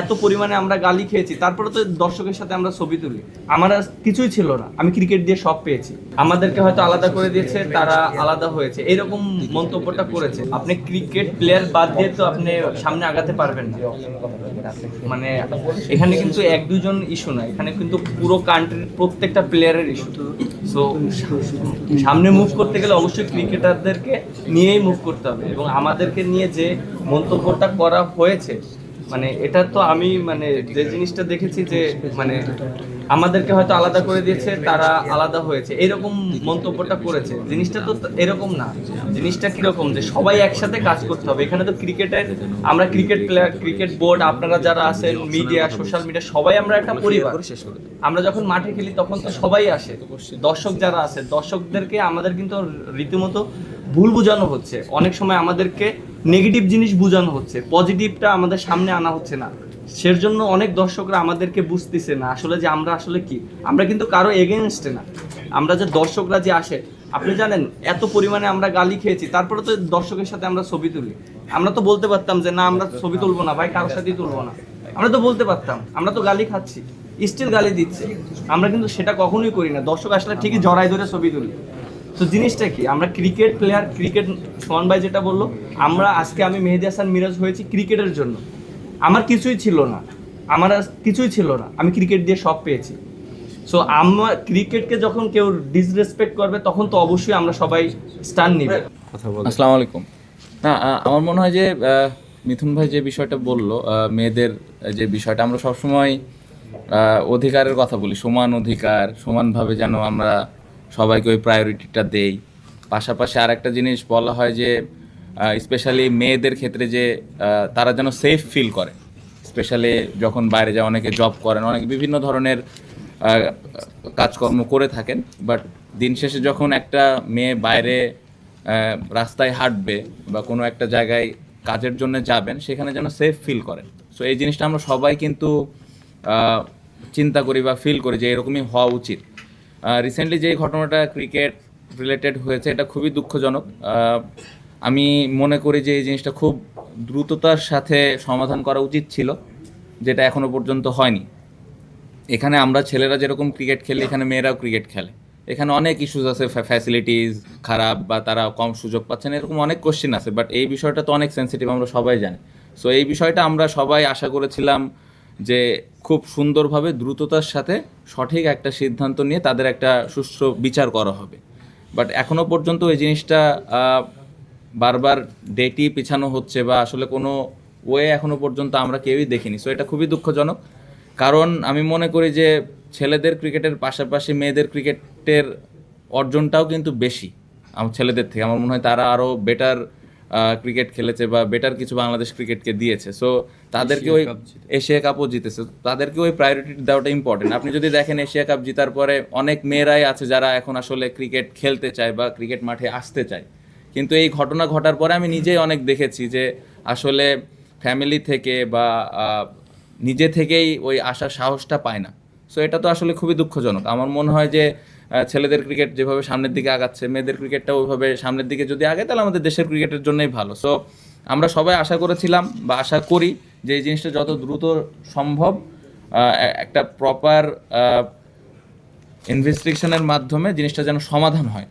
এত পরিমাণে আমরা গালি খেয়েছি, তারপরে তো দর্শকের সাথে আমরা ছবি তুলি। আমার আর কিছুই ছিল না, আমি ক্রিকেট দিয়ে সব পেয়েছি। আমাদেরকে হয়তো আলাদা করে দিয়েছে, তারা আলাদা হয়েছে, এরকম মন্তব্যটা করেছে। আপনি ক্রিকেট প্লেয়ার বাদ দিয়ে তো আপনি সামনে আগাতে পারবেন না। মানে এখানে কিন্তু এক দুজন ইস্যু না, এখানে কিন্তু পুরো কান্ট্রির প্রত্যেকটা প্লেয়ারের ইস্যু। সো সামনে মুভ করতে গেলে অবশ্যই ক্রিকেটারদেরকে নিয়েই মুভ করতে হবে, এবং আমাদেরকে নিয়ে যে মন্তব্যটা করা হয়েছে, মানে এটা তো আমি মানে যে জিনিসটা দেখেছি যে মানে আমাদেরকে হয়তো আলাদা করে দিয়েছে, তারা আলাদা হয়েছে, এরকম মন্তব্যটা করেছে। জিনিসটা তো এরকম না। জিনিসটা কিরকম যে সবাই একসাথে কাজ করতে হবে। এখানে তো ক্রিকেটের আমরা ক্রিকেট প্লেয়ার, ক্রিকেট বোর্ড, আপনারা যারা আছেন, মিডিয়া, সোশ্যাল মিডিয়া, সবাই আমরা একটা পরিবার। আমরা যখন মাঠে খেলি তখন তো সবাই আসে। দর্শক যারা আছে, দর্শকদেরকে আমাদের কিন্তু রীতিমতো ভুল বোঝানো হচ্ছে। অনেক সময় আমাদেরকে নেগেটিভ জিনিস বোঝানো হচ্ছে, পজিটিভটা আমাদের সামনে আনা হচ্ছে না। সের জন্য অনেক দর্শকরা আমাদেরকে বুঝতেছে না আসলে যে আমরা আসলে কি। আমরা কিন্তু কারো এগেনস্টে না, আমরা যে দর্শকরা যে আসে, আপনি জানেন এত পরিমাণে আমরা গালি খেয়েছি, তারপরে তো দর্শকের সাথে আমরা ছবি তুলি। আমরা তো বলতে পারতাম যে না, আমরা ছবি তুলবো না ভাই, কারোর সাথেই তুলবো না। আমরা তো বলতে পারতাম, আমরা তো গালি খাচ্ছি, স্টিল গালি দিচ্ছে। আমরা কিন্তু সেটা কখনোই করি না। দর্শক আসলে ঠিকই জড়াই ধরে ছবি তুলি। তো জিনিসটা কি, আমরা ক্রিকেট প্লেয়ার, ক্রিকেট সোহান ভাই যেটা বললো, আমরা আজকে আমি মেহেদী হাসান মিরাজ হয়েছি ক্রিকেটের জন্য। আমার কিছুই ছিল না, আমার আর কিছুই ছিল না, আমি ক্রিকেট দিয়ে সব পেয়েছি। সো আমার ক্রিকেটকে যখন কেউ ডিসরেসপেক্ট করবে, তখন তো অবশ্যই আমরা সবাই স্ট্যান্ড নিব। আসসালামু আলাইকুম। না, আমার মনে হয় যে মিথুন ভাই যে বিষয়টা বললো, মেয়েদের যে বিষয়টা, আমরা সবসময় অধিকারের কথা বলি, সমান অধিকার, সমানভাবে যেন আমরা সবাইকে ওই প্রায়োরিটিটা দেই। পাশাপাশি আর একটা জিনিস বলা হয় যে স্পেশালি মেয়েদের ক্ষেত্রে যে তারা যেন সেফ ফিল করে, স্পেশালি যখন বাইরে যায়, অনেকে জব করেন, অনেকে বিভিন্ন ধরনের কাজকর্ম করে থাকেন, বাট দিন শেষে যখন একটা মেয়ে বাইরে রাস্তায় হাঁটবে বা কোনো একটা জায়গায় কাজের জন্য যাবেন, সেখানে যেন সেফ ফিল করেন। সো এই জিনিসটা আমরা সবাই কিন্তু চিন্তা করি বা ফিল করি যে এরকমই হওয়া উচিত। রিসেন্টলি যে ঘটনাটা ক্রিকেট রিলেটেড হয়েছে, এটা খুবই দুঃখজনক। আমি মনে করি যে এই জিনিসটা খুব দ্রুততার সাথে সমাধান করা উচিত ছিল, যেটা এখনো পর্যন্ত হয়নি। এখানে আমরা ছেলেরা যেরকম ক্রিকেট খেলি, এখানে মেয়েরাও ক্রিকেট খেলে। এখানে অনেক ইস্যুস আছে, ফ্যাসিলিটিস খারাপ বা তারা কম সুযোগ পাচ্ছেন, এরকম অনেক কোশ্চেন আছে। বাট এই বিষয়টা তো অনেক সেন্সিটিভ, আমরা সবাই জানি। সো এই বিষয়টা আমরা সবাই আশা করেছিলাম যে খুব সুন্দরভাবে দ্রুততার সাথে সঠিক একটা সিদ্ধান্ত নিয়ে তাদের একটা সুষ্ঠু বিচার করা হবে। বাট এখনও পর্যন্ত এই জিনিসটা বারবার ডেটই পিছানো হচ্ছে, বা আসলে কোনো ওয়ে এখনও পর্যন্ত আমরা কেউই দেখিনি। সো এটা খুবই দুঃখজনক। কারণ আমি মনে করি যে ছেলেদের ক্রিকেটের পাশাপাশি মেয়েদের ক্রিকেটের অর্জনটাও কিন্তু বেশি ছেলেদের থেকে। আমার মনে হয় তারা আরও বেটার ক্রিকেট খেলেছে বা বেটার কিছু বাংলাদেশ ক্রিকেটকে দিয়েছে। সো তাদেরকে ওই এশিয়া কাপও জিতেছে, তাদেরকে ওই প্রায়োরিটি দেওয়াটা ইম্পর্টেন্ট। আপনি যদি দেখেন এশিয়া কাপ জেতার পরে অনেক মেয়েরাই আছে যারা এখন আসলে ক্রিকেট খেলতে চায় বা ক্রিকেট মাঠে আসতে চায়। কিন্তু এই ঘটনা ঘটার পরে আমি নিজেই অনেক দেখেছি যে আসলে ফ্যামিলি থেকে বা নিজে থেকেই ওই আসার সাহসটা পায় না। সো এটা তো আসলে খুবই দুঃখজনক। আমার মনে হয় যে ছেলেদের ক্রিকেট যেভাবে সামনের দিকে আগাচ্ছে, মেয়েদের ক্রিকেটটা ওইভাবে সামনের দিকে যদি আগে, তাহলে আমাদের দেশের ক্রিকেটের জন্যই ভালো। সো আমরা সবাই আশা করেছিলাম বা আশা করি যে এই জিনিসটা যত দ্রুত সম্ভব একটা প্রপার ইনভেস্টিগেশনের মাধ্যমে জিনিসটা যেন সমাধান হয়।